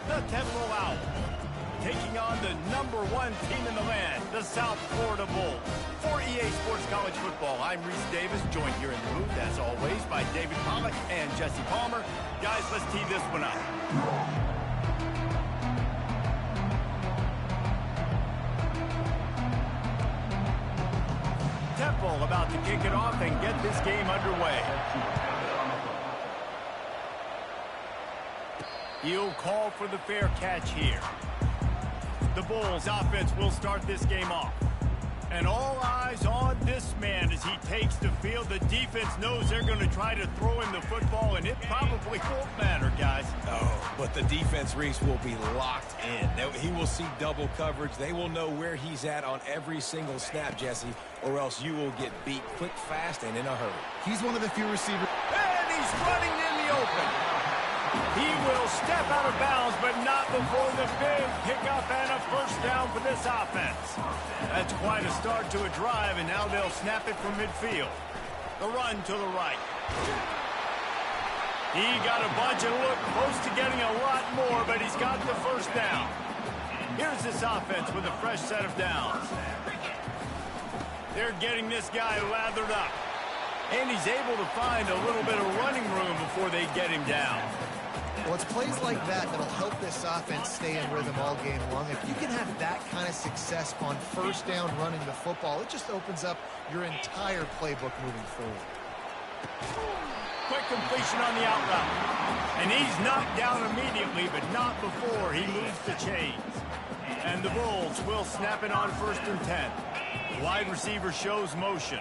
The Temple Owls, taking on the #1 team in the land, the South Florida Bulls. For EA Sports College Football, I'm Reese Davis, joined here in the booth, as always, by David Pollack and Jesse Palmer. Guys, let's tee this one up. Temple about to kick it off and get this game underway. He'll call for the fair catch here. The Bulls offense will start this game off. And all eyes on this man as he takes the field. The defense knows they're going to try to throw him the football, and it probably won't matter, guys. Oh, but the defense, Reese, will be locked in. He will see double coverage. They will know where he's at on every single snap, Jesse, or else you will get beat quick, fast, and in a hurry. He's one of the few receivers. And he's running in the open. He will step out of bounds, but not before the big pickup and a first down for this offense. That's quite a start to a drive, and now they'll snap it from midfield. The run to the right. He got a bunch and looked close to getting a lot more, but he's got the first down. Here's this offense with a fresh set of downs. They're getting this guy lathered up. And he's able to find a little bit of running room before they get him down. Well, it's plays like that that'll help this offense stay in rhythm all game long. If you can have that kind of success on first down running the football, it just opens up your entire playbook moving forward. Quick completion on the out route. And he's knocked down immediately, but not before he moves the chains. And the Bulls will snap it on 1st and 10. Wide receiver shows motion.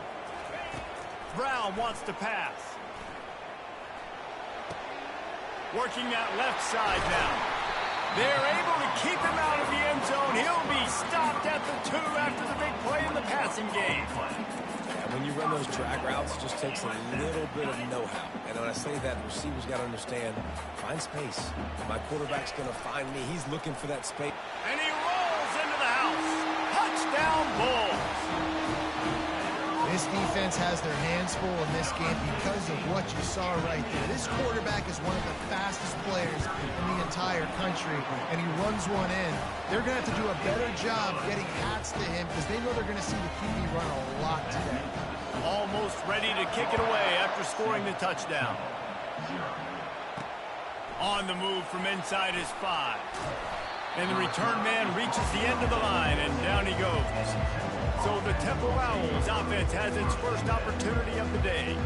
Brown wants to pass. Working that left side now. They're able to keep him out of the end zone. He'll be stopped at the 2 after the big play in the passing game. And when you run those drag routes, it just takes a little bit of know-how. And when I say that, the receiver's got to understand, find space. My quarterback's going to find me. He's looking for that space. And he rolls into the house. Touchdown, Bulls. This defense has their hands full in this game because of what you saw right there. This quarterback is one of the fastest players in the entire country, and he runs one in. They're going to have to do a better job getting hats to him because they know they're going to see the QB run a lot today. Almost ready to kick it away after scoring the touchdown. On the move from inside his 5. And the return man reaches the end of the line, and down he goes. So the Temple Owls offense has its first opportunity of the day.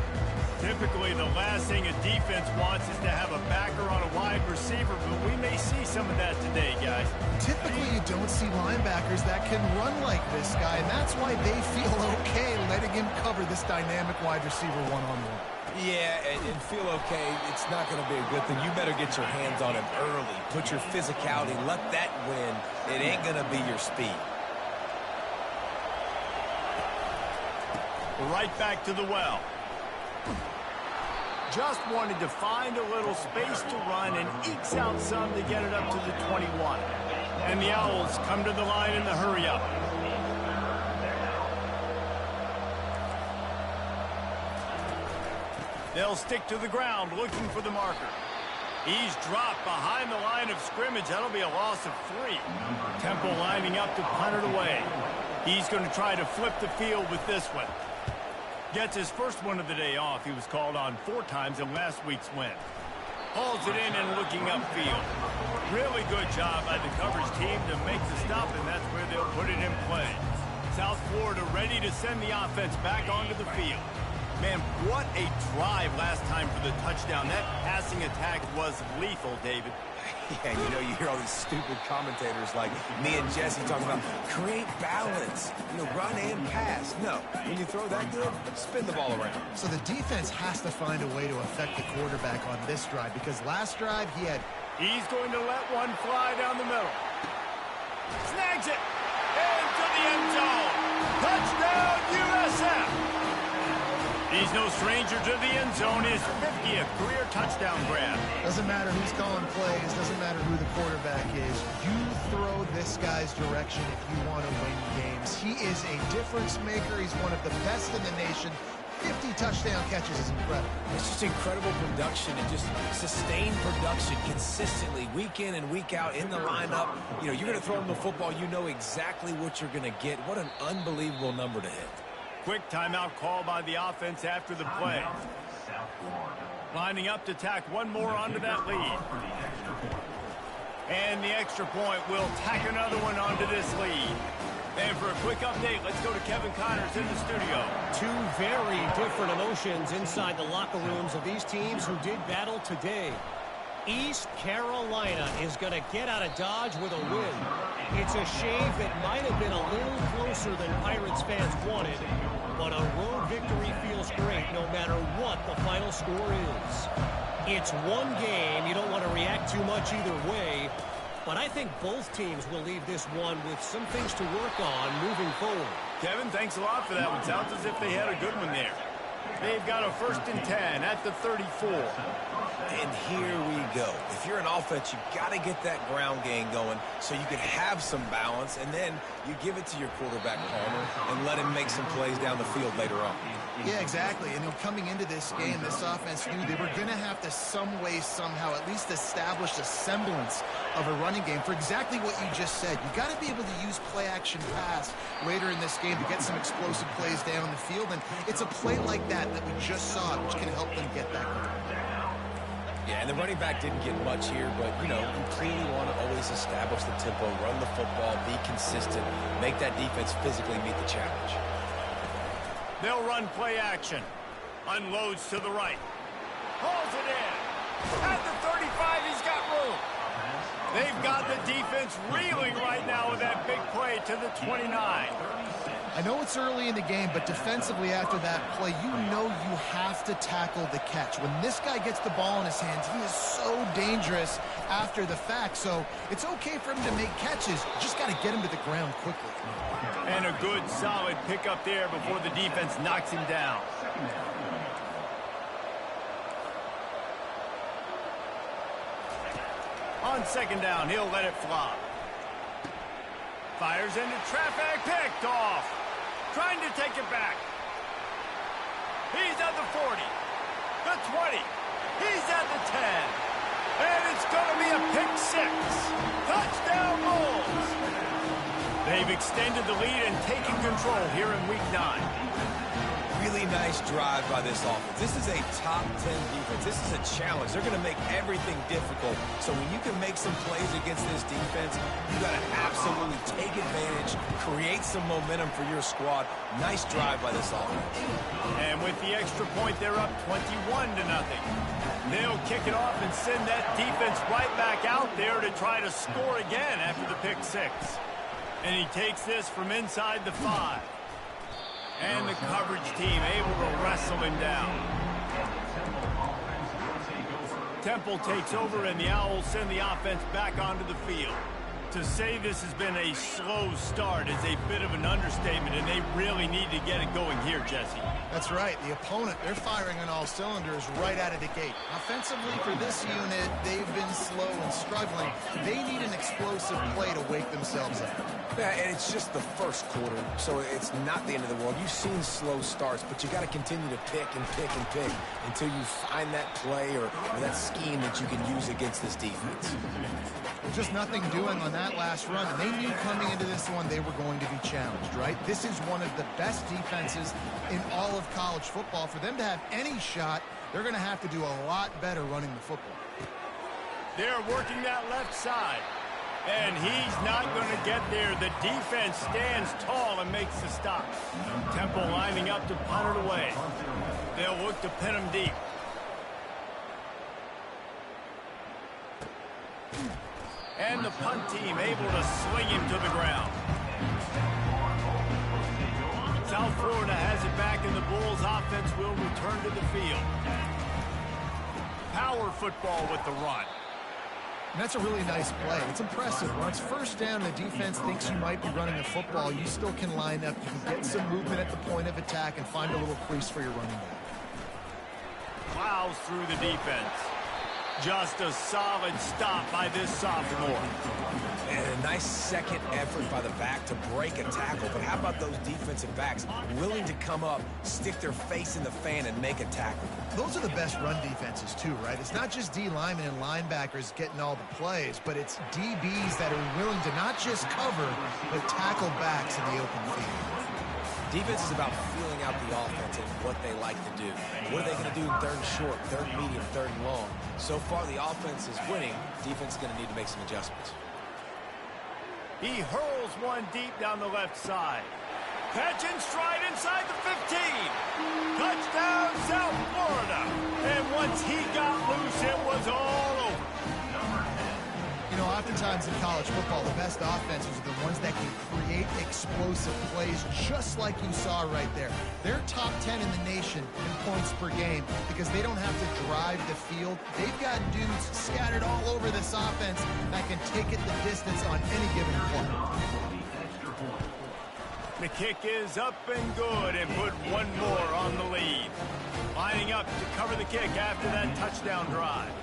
Typically, the last thing a defense wants is to have a backer on a wide receiver, but we may see some of that today, guys. Typically, you don't see linebackers that can run like this guy, and that's why they feel okay letting him cover this dynamic wide receiver one-on-one. Yeah, and feel okay, it's not going to be a good thing. You better get your hands on him early. Put your physicality, let that win. It ain't going to be your speed. Right back to the well. Just wanted to find a little space to run and ekes out some to get it up to the 21. And the Owls come to the line in the hurry-up. They'll stick to the ground looking for the marker. He's dropped behind the line of scrimmage. That'll be a loss of 3. Temple lining up to punt it away. He's going to try to flip the field with this one. Gets his first one of the day off. He was called on 4 times in last week's win. Hauls it in and looking upfield. Really good job by the coverage team to make the stop, and that's where they'll put it in play. South Florida ready to send the offense back onto the field. Man, what a drive last time for the touchdown. That passing attack was lethal, David. Yeah, you know, you hear all these stupid commentators like me and Jesse talking about create balance, run and pass. No, when you throw that good, spin the ball around. So the defense has to find a way to affect the quarterback on this drive because last drive he had... He's going to let one fly down the middle. Snags it. Into the end zone. Touchdown, USF. He's no stranger to the end zone. His 50th career touchdown grab. Doesn't matter who's calling plays. Doesn't matter who the quarterback is. You throw this guy's direction if you want to win games. He is a difference maker. He's one of the best in the nation. 50 touchdown catches is incredible. It's just incredible production and just sustained production consistently week in and week out in the lineup. You know, you're going to throw him the football, you know exactly what you're going to get. What an unbelievable number to hit. Quick timeout call by the offense after the play. Lining up to tack one more onto that lead. And the extra point will tack another one onto this lead. And for a quick update, let's go to Kevin Connors in the studio. Two very different emotions inside the locker rooms of these teams who did battle today. East Carolina is going to get out of Dodge with a win. It's a shave that might have been a little closer than Pirates fans wanted, but a road victory feels great no matter what the final score is. It's one game. You don't want to react too much either way, but I think both teams will leave this one with some things to work on moving forward. Kevin, thanks a lot for that one. Sounds as if they had a good one there. They've got a 1st and 10 at the 34. And here we go. If you're an offense, you've got to get that ground game going so you can have some balance, and then you give it to your quarterback, Palmer, and let him make some plays down the field later on. Yeah, exactly. And coming into this game, this offense knew they were going to have to some way, somehow, at least establish a semblance of a running game for exactly what you just said. You got to be able to use play-action pass later in this game to get some explosive plays down the field, and it's a play like that we just saw, which can help them get that going. Yeah, and the running back didn't get much here, but, you know, you clearly want to always establish the tempo, run the football, be consistent, make that defense physically meet the challenge. They'll run play action. Unloads to the right. Hauls it in. At the 35, he's got room. They've got the defense reeling right now with that big play to the 29. I know it's early in the game, but defensively after that play, you know you have to tackle the catch. When this guy gets the ball in his hands, he is so dangerous after the fact. So it's okay for him to make catches. Just got to get him to the ground quickly. And a good, solid pickup there before the defense knocks him down. On 2nd down, he'll let it fly. Fires into traffic, picked off. Trying to take it back. He's at the 40, the 20. He's at the 10. And it's going to be a pick 6. Touchdown Bulls. They've extended the lead and taken control here in Week 9. Really nice drive by this offense. This is a top 10 defense. This is a challenge. They're going to make everything difficult. So when you can make some plays against this defense, you got to absolutely take advantage, create some momentum for your squad. Nice drive by this offense. And with the extra point, they're up 21-0. They'll kick it off and send that defense right back out there to try to score again after the pick 6. And he takes this from inside the 5. And the coverage team able to wrestle him down. Temple takes over, and the Owls send the offense back onto the field. To say this has been a slow start is a bit of an understatement, and they really need to get it going here, Jesse. That's right. The opponent, they're firing on all cylinders right out of the gate. Offensively, for this unit, they've been slow and struggling. They need an explosive play to wake themselves up. Yeah, and it's just the first quarter, so it's not the end of the world. You've seen slow starts, but you got to continue to pick and pick and pick until you find that play or that scheme that you can use against this defense. Just nothing doing on that last run, and they knew coming into this one they were going to be challenged, right? This is one of the best defenses in all of college football. For them to have any shot, they're going to have to do a lot better running the football. They're working that left side, and he's not going to get there. The defense stands tall and makes the stop. Temple lining up to punt it away. They'll look to pin him deep. And the punt team able to sling him to the ground. South Florida has it back, and the Bulls offense will return to the field. Power football with the run. And that's a really nice play. It's impressive. When it's 1st down, the defense thinks you might be running the football. You still can line up. You can get some movement at the point of attack and find a little crease for your running back. Plows through the defense. Just a solid stop by this sophomore. And a nice second effort by the back to break a tackle. But how about those defensive backs willing to come up, stick their face in the fan, and make a tackle? Those are the best run defenses, too, right? It's not just D linemen and linebackers getting all the plays, but it's DBs that are willing to not just cover, but tackle backs in the open field. Defense is about feeling out the offense and what they like to do. What are they going to do in third and short, third and medium, third and long? So far, the offense is winning. Defense is going to need to make some adjustments. He hurls one deep down the left side. Catch and stride inside the 15. Touchdown, South Florida. And once he got loose, it was all over. You know, oftentimes in college football, the best offenses are the ones that can create explosive plays just like you saw right there. They're top 10 in the nation in points per game because they don't have to drive the field. They've got dudes scattered all over this offense that can take it the distance on any given play. The kick is up and good and put one more on the lead. Lining up to cover the kick after that touchdown drive.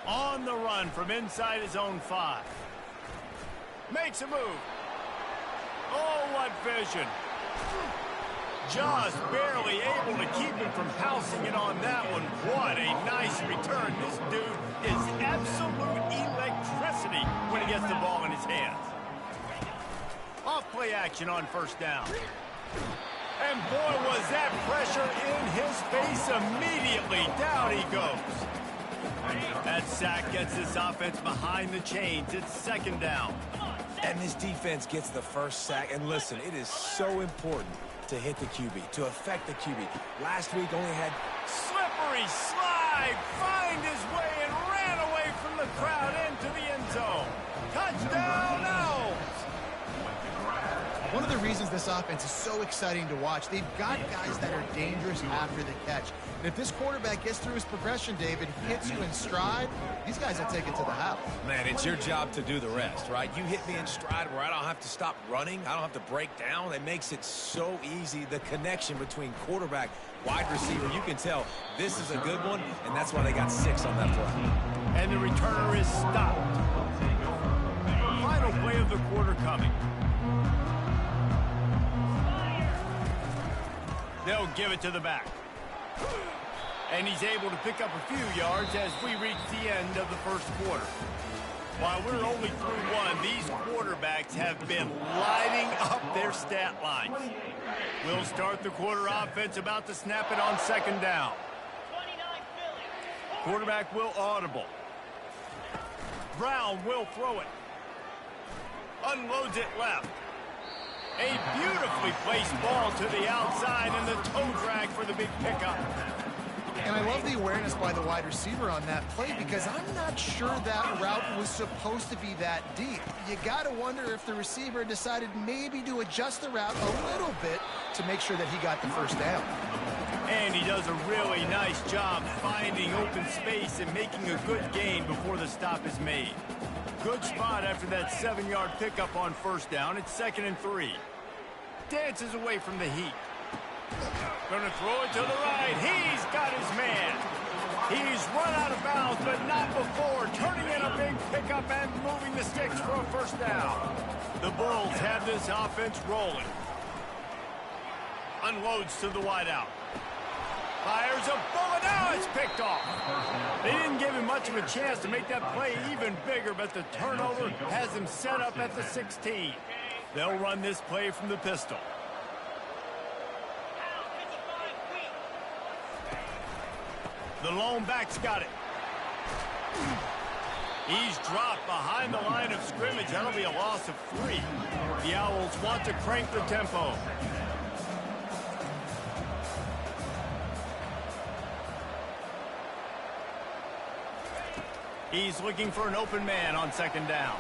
On the run from inside his own 5. Makes a move. Oh, what vision. Just barely able to keep him from housing it on that one. What a nice return. This dude is absolute electricity when he gets the ball in his hands. Off play action on first down. And boy, was that pressure in his face immediately. Down he goes. That sack gets this offense behind the chains. It's second down. And this defense gets the first sack. And listen, it is so important to hit the QB, to affect the QB. Last week only had slippery slide, find his way and ran away from the crowd into the end zone. Touchdown Owls! One of the reasons this offense is so exciting to watch, they've got guys that are dangerous after the catch. And if this quarterback gets through his progression, David, hits you in stride, these guys will take it to the house. Man, it's your job to do the rest, right? You hit me in stride where I don't have to stop running. I don't have to break down. It makes it so easy, the connection between quarterback, wide receiver. You can tell this is a good one, and that's why they got 6 on that play. And the returner is stopped. Final play of the quarter coming. They'll give it to the back. And he's able to pick up a few yards as we reach the end of the first quarter. While we're only through one, these quarterbacks have been lighting up their stat lines. We'll start the quarter offense, about to snap it on second down. Quarterback will audible. Brown will throw it. Unloads it left. A beautifully placed ball to the outside and the toe drag for the big pickup. And I love the awareness by the wide receiver on that play because I'm not sure that route was supposed to be that deep. You got to wonder if the receiver decided maybe to adjust the route a little bit to make sure that he got the first down. And he does a really nice job finding open space and making a good gain before the stop is made. Good spot after that 7-yard pickup on first down. It's 2nd and 3. Dances away from the heat. Gonna throw it to the right. He's got his man. He's run out of bounds, but not before turning in a big pickup and moving the sticks for a first down. The Bulls have this offense rolling. Unloads to the wideout. Fires a bullet. Now it's picked off. They didn't give him much of a chance to make that play even bigger, but the turnover has him set up at the 16. They'll run this play from the pistol. The lone back's got it. He's dropped behind the line of scrimmage. That'll be a loss of 3. The Owls want to crank the tempo. He's looking for an open man on second down.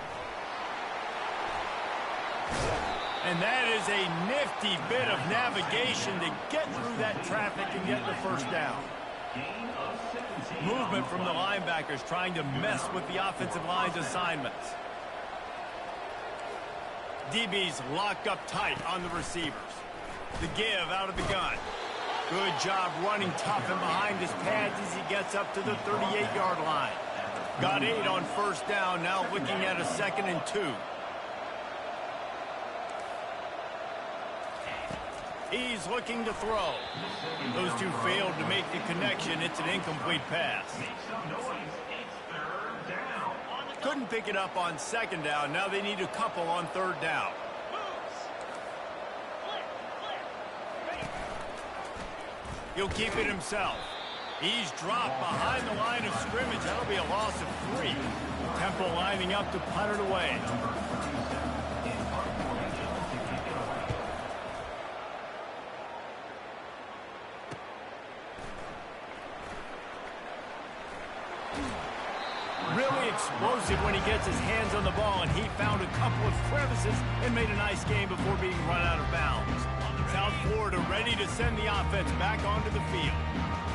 And that is a nifty bit of navigation to get through that traffic and get the first down. Movement from the linebackers trying to mess with the offensive line's assignments. DB's locked up tight on the receivers. The give out of the gun. Good job running tough and behind his pads as he gets up to the 38-yard line. Got 8 on first down, now looking at a 2nd and 2. He's looking to throw. Those two failed to make the connection. It's an incomplete pass. Couldn't pick it up on 2nd down. Now they need a couple on 3rd down. He'll keep it himself. He's dropped behind the line of scrimmage. That'll be a loss of 3. Temple lining up to punt it away. Really explosive when he gets his hands on the ball, and he found a couple of crevices and made a nice game before being run out of bounds. South Florida ready to send the offense back onto the field.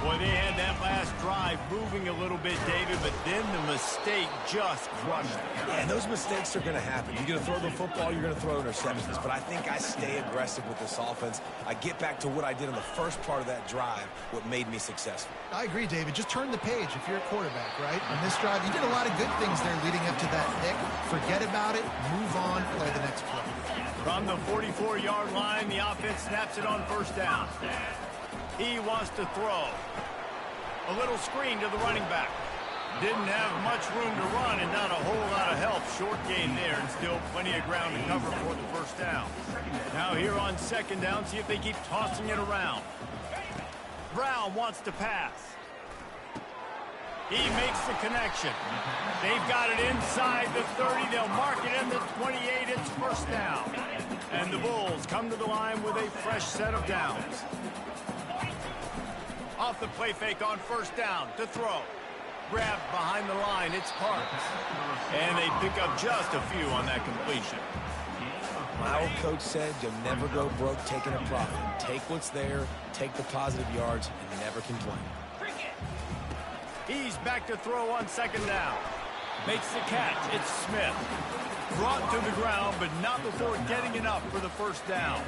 Boy, they had that last drive moving a little bit, David, but then the mistake just crushed them. Yeah, and those mistakes are going to happen. You're going to throw the football, you're going to throw interceptions. But I think I stay aggressive with this offense. I get back to what I did in the first part of that drive, what made me successful. I agree, David. Just turn the page if you're a quarterback, right? On this drive, you did a lot of good things there leading up to that pick. Forget about it, move on, play the next play. From the 44-yard line, the offense snaps it on first down. He wants to throw. A little screen to the running back. Didn't have much room to run and not a whole lot of help. Short gain there and still plenty of ground to cover for the first down. Now here on 2nd down, see if they keep tossing it around. Brown wants to pass. He makes the connection. They've got it inside the 30. They'll mark it in the 28. It's first down. And the Bulls come to the line with a fresh set of downs. Off the play fake on first down to throw. Grabbed behind the line, it's Parks. And they pick up just a few on that completion. My old coach said you'll never go broke taking a profit. Take what's there, take the positive yards, and never complain. He's back to throw on 2nd down. Makes the catch. It's Smith. Brought to the ground, but not before getting enough for the first down.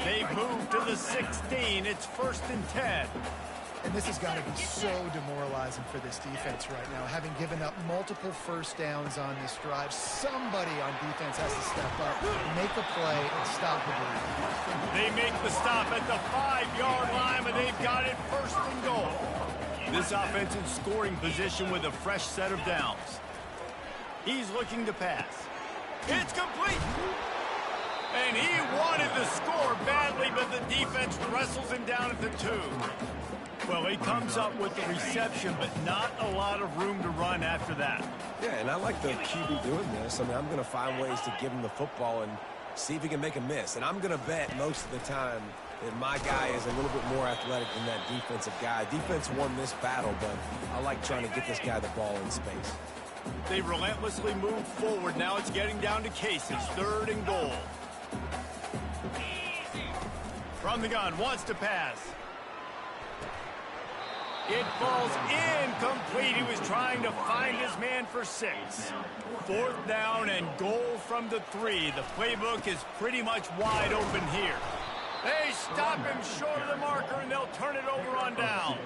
They move to the 16. It's 1st and 10. And this has got to be so demoralizing for this defense right now. Having given up multiple first downs on this drive, somebody on defense has to step up, make a play, and stop the bleed. They make the stop at the 5-yard line, but they've got it 1st and goal. This offense in scoring position with a fresh set of downs. He's looking to pass. It's complete. And he wanted to score badly, but the defense wrestles him down at the 2. Well, he comes up with the reception, but not a lot of room to run after that. Yeah, and I like the QB doing this. I mean, I'm going to find ways to give him the football and see if he can make a miss. And I'm going to bet most of the time that my guy is a little bit more athletic than that defensive guy. Defense won this battle, but I like trying to get this guy the ball in space. They relentlessly move forward. Now it's getting down to Cases. 3rd and goal. From the gun, wants to pass. It falls incomplete. He was trying to find his man for 6. 4th down and goal from the 3. The playbook is pretty much wide open here. They stop him short of the marker, and they'll turn it over on downs.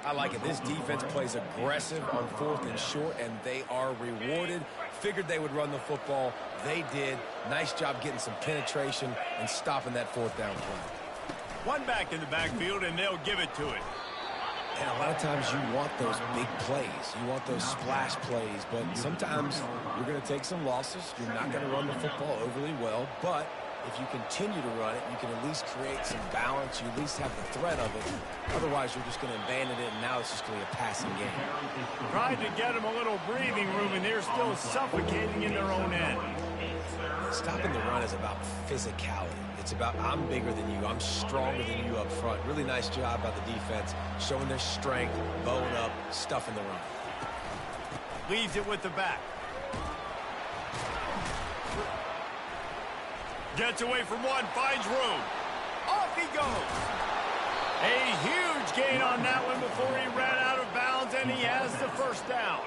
I like it. This defense plays aggressive on 4th and short, and they are rewarded. Figured they would run the football. They did. Nice job getting some penetration and stopping that 4th down play. One back in the backfield, and they'll give it to it. And a lot of times you want those big plays. You want those splash plays, but sometimes you're going to take some losses. You're not going to run the football overly well, but if you continue to run it, you can at least create some balance. You at least have the threat of it. Otherwise, you're just going to abandon it, and now it's just going to be a passing game. Tried to get them a little breathing room, and they're still suffocating in their own end. Stopping the run is about physicality. It's about I'm bigger than you. I'm stronger than you up front. Really nice job by the defense, showing their strength, bowing up, stuffing the run. Leaves it with the back. Gets away from one, finds room. Off he goes. A huge gain on that one before he ran out of bounds, and he has the first down.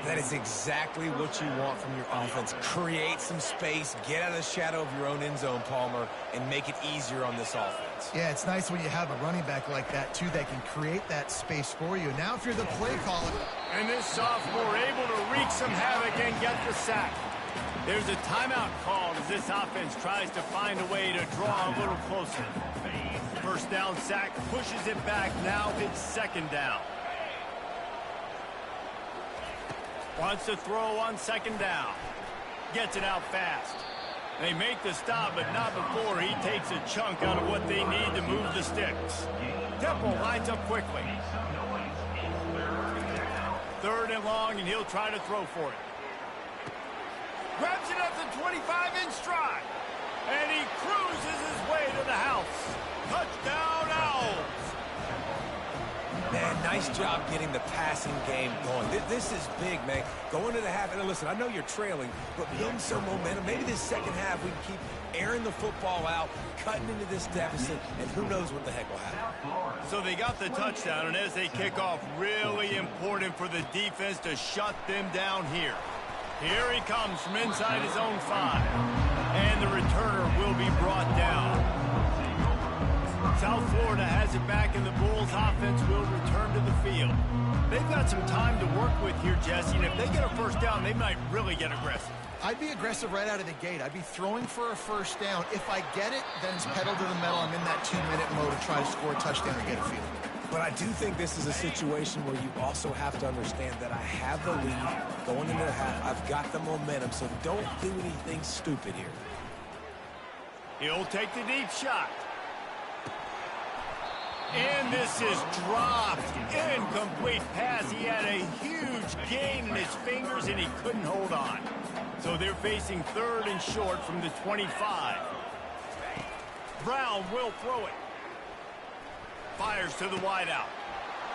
That is exactly what you want from your offense. Create some space, get out of the shadow of your own end zone, Palmer, and make it easier on this offense. Yeah, it's nice when you have a running back like that, too, that can create that space for you. Now if you're the play caller. And this sophomore able to wreak some havoc and get the sack. There's a timeout called as this offense tries to find a way to draw a little closer. First down sack pushes it back. Now it's second down. Wants to throw on second down. Gets it out fast. They make the stop, but not before he takes a chunk out of what they need to move the sticks. Temple lines up quickly. Third and long, and he'll try to throw for it. Grabs it at the 25 in stride. And he cruises his way to the house. Touchdown, Owls. Man, nice job getting the passing game going. This is big, man. Going to the half, and listen, I know you're trailing, but building some momentum. Maybe this second half we can keep airing the football out, cutting into this deficit, and who knows what the heck will happen. So they got the touchdown, and as they kick off, really important for the defense to shut them down here. Here he comes from inside his own 5. And the returner will be brought down. South Florida has it back, and the Bulls offense will return to the field. They've got some time to work with here, Jesse, and if they get a first down, they might really get aggressive. I'd be aggressive right out of the gate. I'd be throwing for a first down. If I get it, then it's pedal to the metal. I'm in that 2-minute mode to try to score a touchdown or get a field. But I do think this is a situation where you also have to understand that I have the lead going into the half. I've got the momentum, so don't do anything stupid here. He'll take the deep shot. And this is dropped. Incomplete pass. He had a huge gain in his fingers, and he couldn't hold on. So they're facing third and short from the 25. Brown will throw it. Fires to the wideout.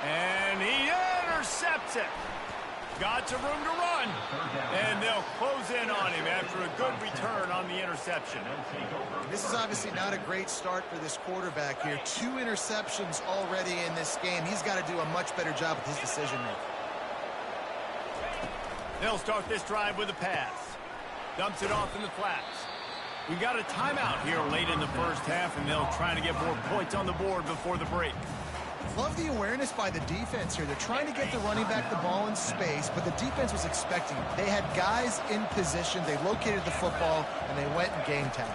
And he intercepts it. Got some room to run. And they'll close in on him after a good return on the interception. This is obviously not a great start for this quarterback here. 2 interceptions already in this game. He's got to do a much better job with his decision-making. They'll start this drive with a pass. Dumps it off in the flats. We got a timeout here late in the first half, and they'll try to get more points on the board before the break. Love the awareness by the defense here. They're trying to get the running back the ball in space, but the defense was expecting it. They had guys in position. They located the football, and they went and game tagged.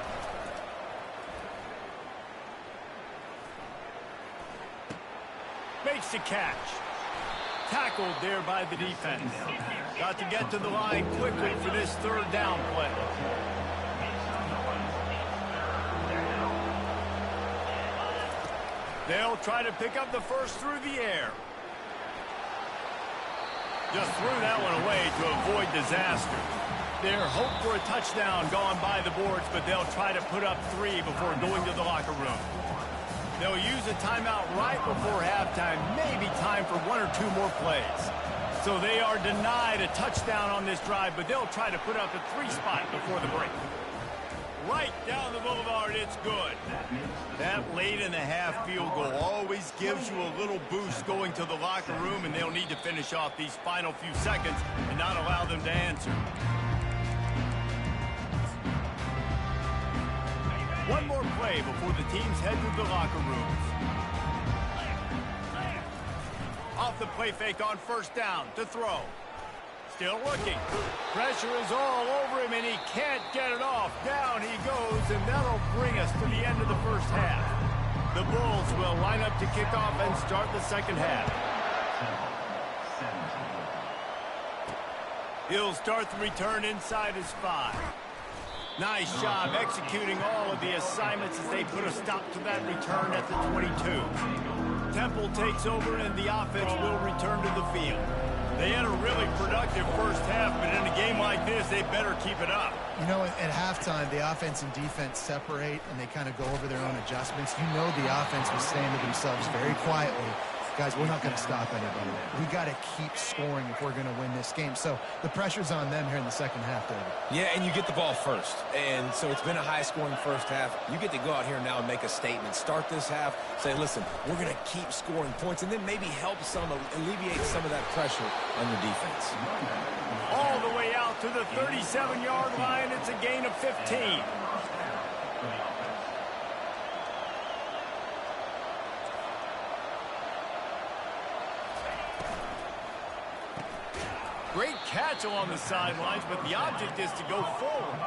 Makes the catch. Tackled there by the defense. Got to get to the line quickly for this third down play. They'll try to pick up the first through the air. Just threw that one away to avoid disaster. Their hope for a touchdown gone by the boards, but they'll try to put up 3 before going to the locker room. They'll use a timeout right before halftime, maybe time for 1 or 2 more plays. So they are denied a touchdown on this drive, but they'll try to put up a 3 spot before the break. Right down the boulevard, it's good. That late in the half field goal always gives you a little boost going to the locker room, and they'll need to finish off these final few seconds and not allow them to answer. One more play before the teams head to the locker rooms. Off the play fake on first down to throw. Still looking. Pressure is all over him, and he can't get it off. Down he goes, and that'll bring us to the end of the first half. The Bulls will line up to kick off and start the second half. He'll start the return inside his 5. Nice job executing all of the assignments as they put a stop to that return at the 22. Temple takes over, and the offense will return to the field. They had a really productive first half, but in a game like this, they better keep it up. You know, at halftime, the offense and defense separate, and they kind of go over their own adjustments. You know the offense was saying to themselves very quietly, guys, we're not going to stop anybody. We got to keep scoring if we're going to win this game. So the pressure's on them here in the second half, David. Yeah, and you get the ball first. And so it's been a high-scoring first half. You get to go out here now and make a statement. Start this half, say, listen, we're going to keep scoring points, and then maybe help alleviate some of that pressure on your defense. All the way out to the 37-yard line. It's a gain of 15. Great catch along the sidelines, but the object is to go forward.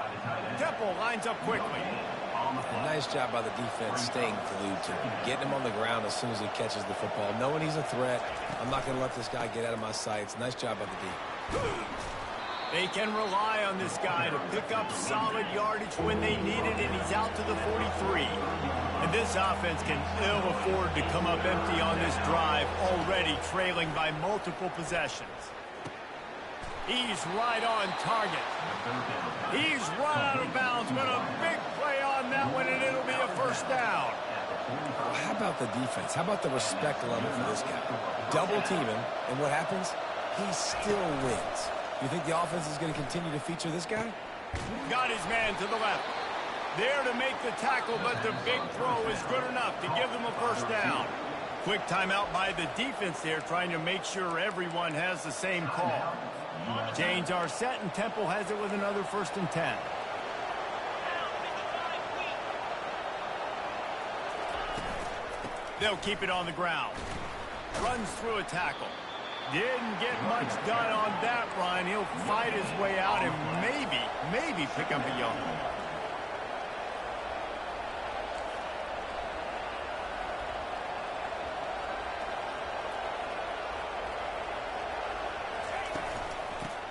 Temple lines up quickly. A nice job by the defense staying glued to him, getting him on the ground as soon as he catches the football, knowing he's a threat. I'm not going to let this guy get out of my sights. Nice job by the D. They can rely on this guy to pick up solid yardage when they need it, and he's out to the 43. And this offense can ill afford to come up empty on this drive, already trailing by multiple possessions. He's right on target. He's run out of bounds, but a big play on that one, and it'll be a first down. How about the defense? How about the respect level for this guy? Double team him, and what happens? He still wins. You think the offense is going to continue to feature this guy? Got his man to the left. There to make the tackle, but the big throw is good enough to give them a first down. Quick timeout by the defense there, trying to make sure everyone has the same call. Chains are set, and Temple has it with another 1st and 10. They'll keep it on the ground. Runs through a tackle. Didn't get much done on that run. He'll fight his way out and maybe pick up a yard.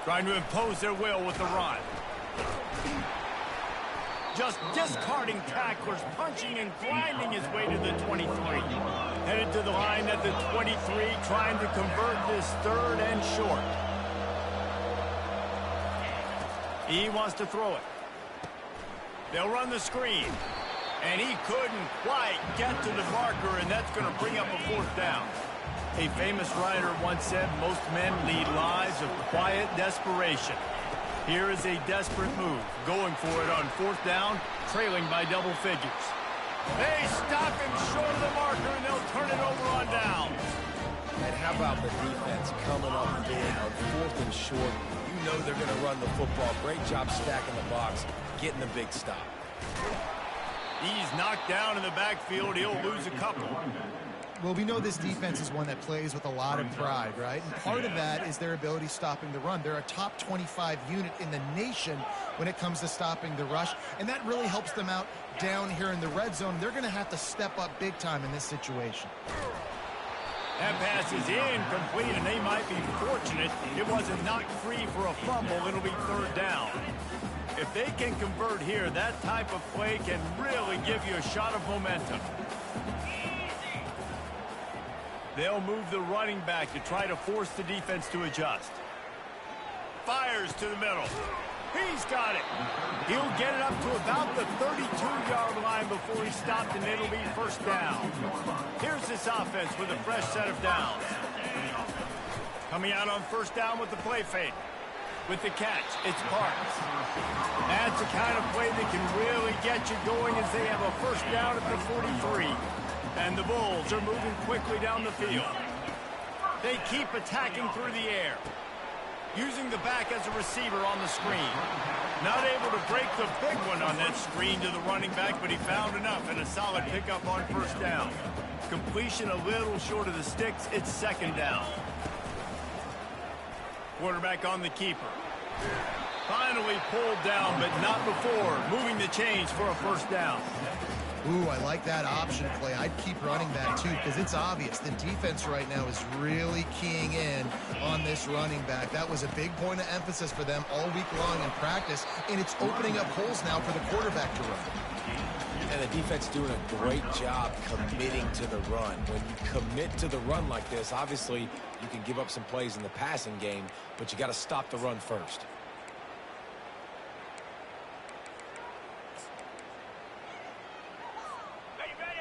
Trying to impose their will with the run. Just discarding tacklers, punching and grinding his way to the 23. Headed to the line at the 23, trying to convert this 3rd and short. He wants to throw it. They'll run the screen. And he couldn't quite get to the marker, and that's going to bring up a 4th down. A famous writer once said, most men lead lives of quiet desperation. Here is a desperate move, going for it on 4th down, trailing by double figures. They stop him short of the marker, and they'll turn it over on down. And how about the defense coming up big on 4th and short? You know they're going to run the football. Great job stacking the box, getting the big stop. He's knocked down in the backfield. He'll lose a couple. Well, we know this defense is one that plays with a lot of pride, right? And part of that is their ability stopping the run. They're a top 25 unit in the nation when it comes to stopping the rush, and that really helps them out down here in the red zone. They're going to have to step up big time in this situation. That pass is incomplete, and they might be fortunate it wasn't knocked free for a fumble. It'll be 3rd down. If they can convert here, that type of play can really give you a shot of momentum. They'll move the running back to try to force the defense to adjust. Fires to the middle. He's got it. He'll get it up to about the 32-yard line before he stopped, and it'll be 1st down. Here's this offense with a fresh set of downs. Coming out on 1st down with the play fake. With the catch, it's Parks. That's the kind of play that can really get you going as they have a 1st down at the 43. And the Bulls are moving quickly down the field. They keep attacking through the air. Using the back as a receiver on the screen. Not able to break the big one on that screen to the running back, but he found enough and a solid pickup on 1st down. Completion a little short of the sticks. It's 2nd down. Quarterback on the keeper. Finally pulled down, but not before. Moving the chains for a 1st down. Ooh, I like that option play. I'd keep running that, too, because it's obvious the defense right now is really keying in on this running back. That was a big point of emphasis for them all week long in practice, and it's opening up holes now for the quarterback to run. And the defense doing a great job committing to the run. When you commit to the run like this, obviously you can give up some plays in the passing game, but you got to stop the run first.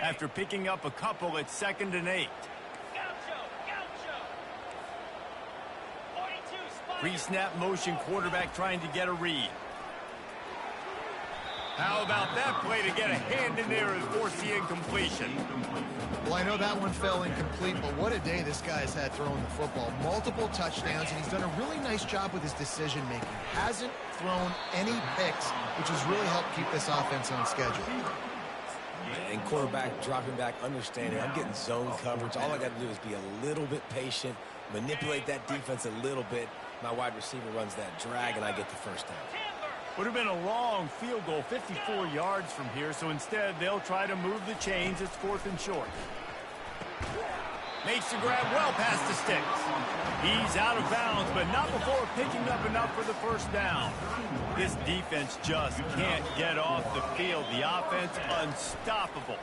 After picking up a couple, it's 2nd and 8. Pre-snap motion quarterback trying to get a read. How about that play to get a hand in there and force the incompletion? Well, I know that one fell incomplete, but what a day this guy has had throwing the football. Multiple touchdowns, and he's done a really nice job with his decision-making. Hasn't thrown any picks, which has really helped keep this offense on schedule. And quarterback dropping back, understanding I'm getting zone coverage. All I got to do is be a little bit patient, manipulate that defense a little bit. My wide receiver runs that drag, and I get the first down. Would have been a long field goal, 54 yards from here, so instead they'll try to move the chains. It's 4th and short. Makes the grab well past the sticks. He's out of bounds, but not before picking up enough for the first down. This defense just can't get off the field. The offense unstoppable.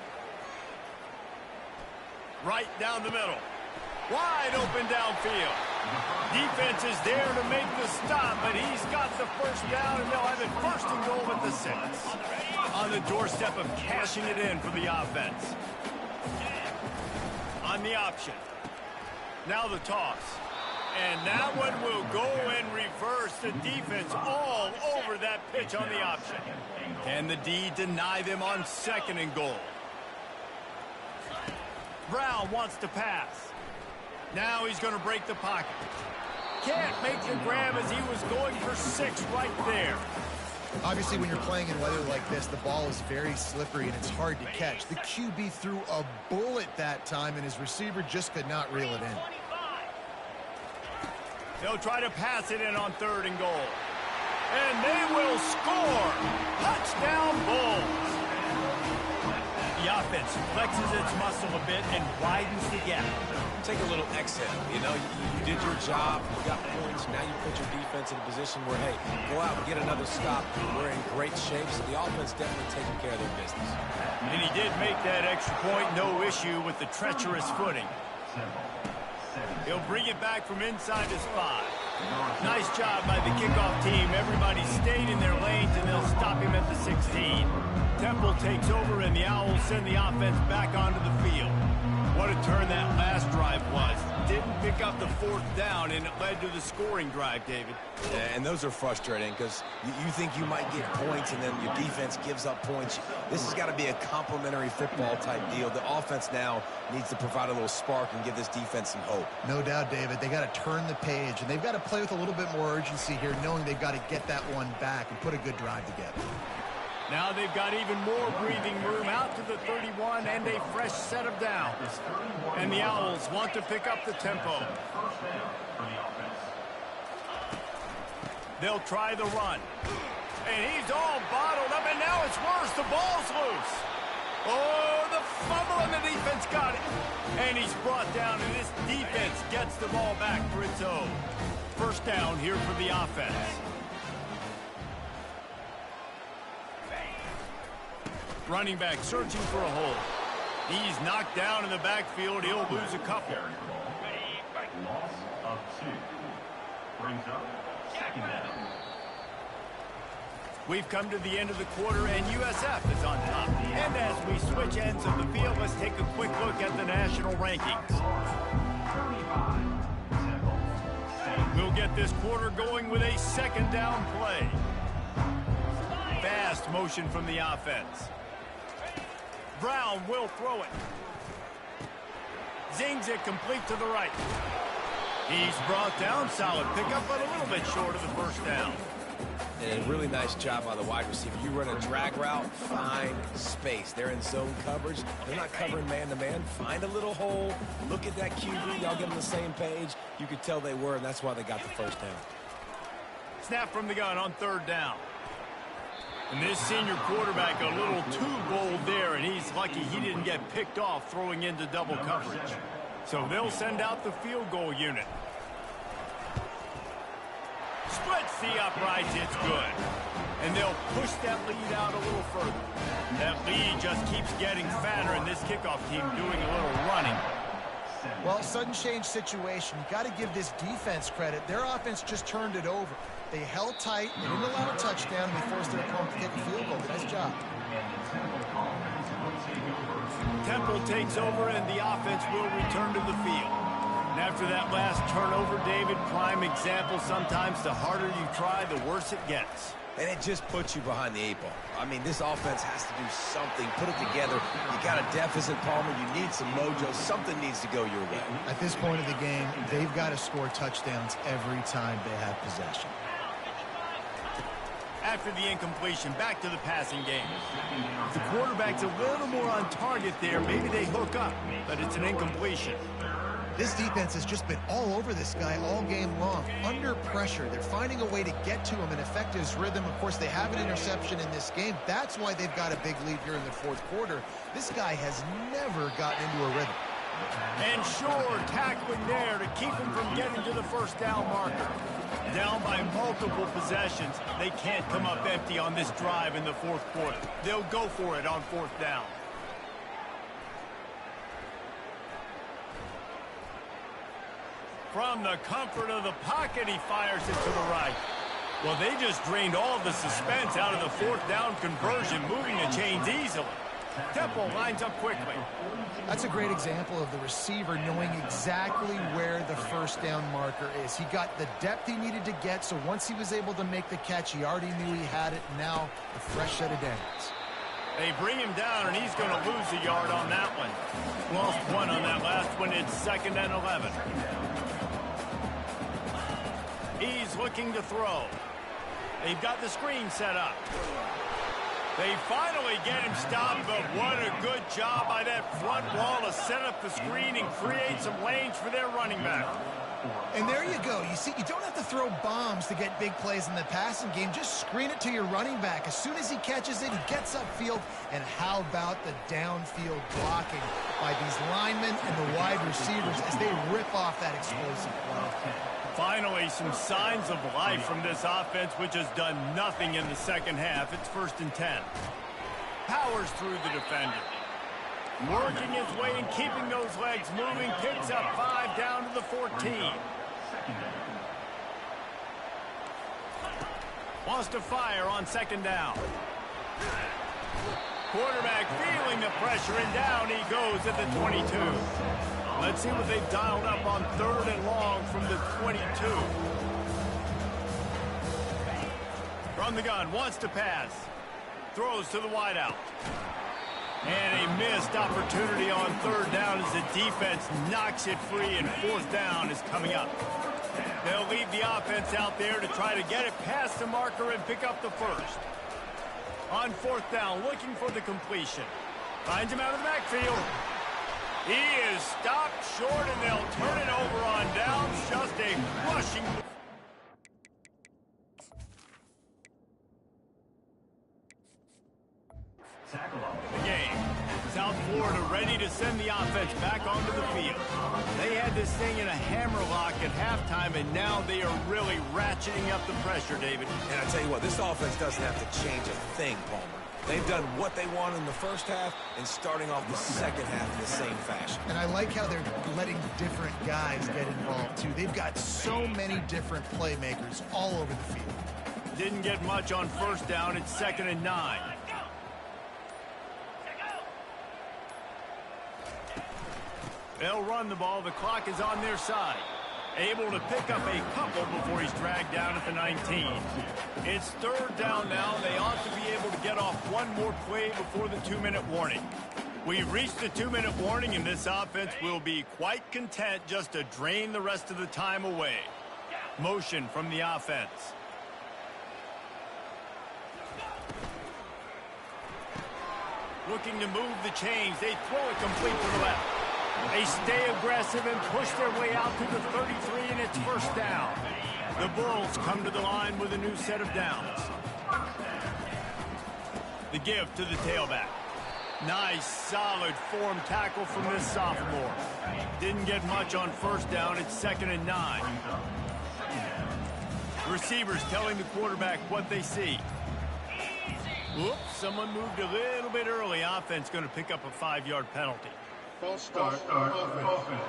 Right down the middle. Wide open downfield. Defense is there to make the stop, but he's got the first down, and they'll have it 1st and goal at the 6. On the doorstep of cashing it in for the offense. On the option. Now the toss. And that one will go in reverse. The defense all over that pitch on the option. Can the D deny them on 2nd and goal? Brown wants to pass. Now he's going to break the pocket. Can't make the grab as he was going for 6 right there. Obviously, when you're playing in weather like this, the ball is very slippery and it's hard to catch. The QB threw a bullet that time, and his receiver just could not reel it in. They'll try to pass it in on 3rd and goal. And they will score. Touchdown Bulls. The offense flexes its muscle a bit and widens the gap. Take a little exhale. You know, you did your job. You got points. Now you put your defense in a position where, hey, go out and get another stop. We're in great shape, so the offense definitely taking care of their business. And he did make that extra point. No issue with the treacherous footing. He'll bring it back from inside his 5. Nice job by the kickoff team. Everybody stayed in their lanes, and they'll stop him at the 16. Temple takes over, and the Owls send the offense back onto the field. What a turn that last drive was. Didn't pick up the 4th down, and it led to the scoring drive, David. Yeah, and those are frustrating because you think you might get points, and then your defense gives up points. This has got to be a complementary football type deal. The offense now needs to provide a little spark and give this defense some hope. No doubt, David. They got to turn the page, and they've got to play with a little bit more urgency here, knowing they've got to get that one back and put a good drive together. Now they've got even more breathing room out to the 31 and a fresh set of downs. And the Owls want to pick up the tempo. They'll try the run. And he's all bottled up, and now it's worse. The ball's loose. Oh, the fumble, and the defense got it. And he's brought down, and this defense gets the ball back for its own. 1st down here for the offense. Running back searching for a hole. He's knocked down in the backfield. He'll lose a couple. Loss of 2. Brings up 2nd down. We've come to the end of the quarter, and USF is on top. And as we switch ends of the field, let's take a quick look at the national rankings. We'll get this quarter going with a 2nd down play. Fast motion from the offense. Brown will throw it. Zings it complete to the right. He's brought down. Solid pickup, but a little bit short of the 1st down. And a really nice job by the wide receiver. You run a drag route, find space. They're in zone coverage. They're not covering man-to-man. Find a little hole. Look at that QB. Y'all get on the same page. You could tell they were, and that's why they got the 1st down. Snap from the gun on 3rd down. And this senior quarterback a little too bold there, and he's lucky he didn't get picked off throwing into double coverage. So they'll send out the field goal unit. Splits the uprights, it's good. And they'll push that lead out a little further. That lead just keeps getting fatter, and this kickoff team doing a little running. Well, sudden change situation. You got to give this defense credit. Their offense just turned it over. They held tight, they didn't allow a touchdown, and they forced their opponent to kick a field goal. Nice job. Temple takes over, and the offense will return to the field. And after that last turnover, David, prime example, sometimes the harder you try, the worse it gets. And it just puts you behind the 8 ball. I mean, this offense has to do something, put it together. You got a deficit, Palmer. You need some mojo. Something needs to go your way. At this point of the game, they've got to score touchdowns every time they have possession. After the incompletion, back to the passing game. The quarterback's a little more on target there. Maybe they hook up, but it's an incompletion. This defense has just been all over this guy all game long. Under pressure, they're finding a way to get to him and affect his rhythm. Of course, they have an interception in this game. That's why they've got a big lead here in the fourth quarter. This guy has never gotten into a rhythm. And sure, tackling there to keep him from getting to the first down marker. Down by multiple possessions, they can't come up empty on this drive in the fourth quarter. They'll go for it on fourth down. From the comfort of the pocket, he fires it to the right. Well, they just drained all the suspense out of the fourth down conversion, moving the chains easily. Temple lines up quickly. That's a great example of the receiver knowing exactly where the first down marker is. He got the depth he needed to get, so once he was able to make the catch, he already knew he had it. Now, a fresh set of downs. They bring him down, and he's going to lose a yard on that one. Lost one on that last one. It's 2nd and 11. He's looking to throw. They've got the screen set up. They finally get him stopped, but what a good job by that front wall to set up the screen and create some lanes for their running back. And there you go. You see, you don't have to throw bombs to get big plays in the passing game. Just screen it to your running back. As soon as he catches it, he gets upfield. And how about the downfield blocking by these linemen and the wide receivers as they rip off that explosive play. Finally, some signs of life from this offense, which has done nothing in the second half. It's 1st and 10. Powers through the defender. Working his way and keeping those legs moving. Picks up 5 down to the 14. Wants to fire on 2nd down. Quarterback feeling the pressure, and down he goes at the 22. Let's see what they've dialed up on 3rd and long from the 22. From the gun, wants to pass. Throws to the wideout. And a missed opportunity on 3rd down as the defense knocks it free, and 4th down is coming up. They'll leave the offense out there to try to get it past the marker and pick up the first. On 4th down, looking for the completion. Finds him out of the backfield. He is stopped short, and they'll turn it over on downs. Just a rushing. The game. South Florida ready to send the offense back onto the field. They had this thing in a hammerlock at halftime, and now they are really ratcheting up the pressure, David. And I tell you what, this offense doesn't have to change a thing, Palmer. They've done what they want in the first half and starting off the second half in the same fashion. And I like how they're letting different guys get involved, too. They've got so many different playmakers all over the field. Didn't get much on 1st down. It's 2nd and 9. They'll run the ball. The clock is on their side. Able to pick up a couple before he's dragged down at the 19. It's 3rd down now. They ought to be able to get off one more play before the 2-minute warning. We've reached the 2-minute warning, and this offense will be quite content just to drain the rest of the time away. Motion from the offense. Looking to move the chains. They throw it complete to the left. They stay aggressive and push their way out to the 33, and it's 1st down. The Bulls come to the line with a new set of downs. The give to the tailback. Nice, solid form tackle from this sophomore. Didn't get much on 1st down. It's 2nd and 9. Receivers telling the quarterback what they see. Whoops, someone moved a little bit early. Offense going to pick up a 5-yard penalty. False start, offense.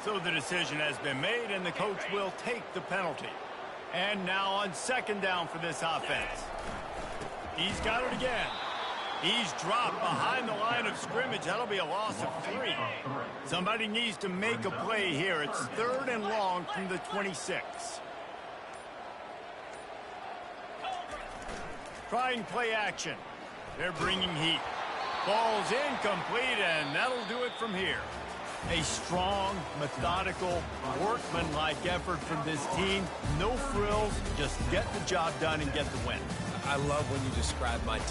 So the decision has been made, and the coach will take the penalty. And now on 2nd down for this offense. He's got it again. He's dropped behind the line of scrimmage. That'll be a loss of 3. Somebody needs to make a play here. It's 3rd and long from the 26. Trying play action. They're bringing heat. Ball's incomplete, and that'll do it from here. A strong, methodical, workmanlike effort from this team. No frills, just get the job done and get the win. I love when you describe my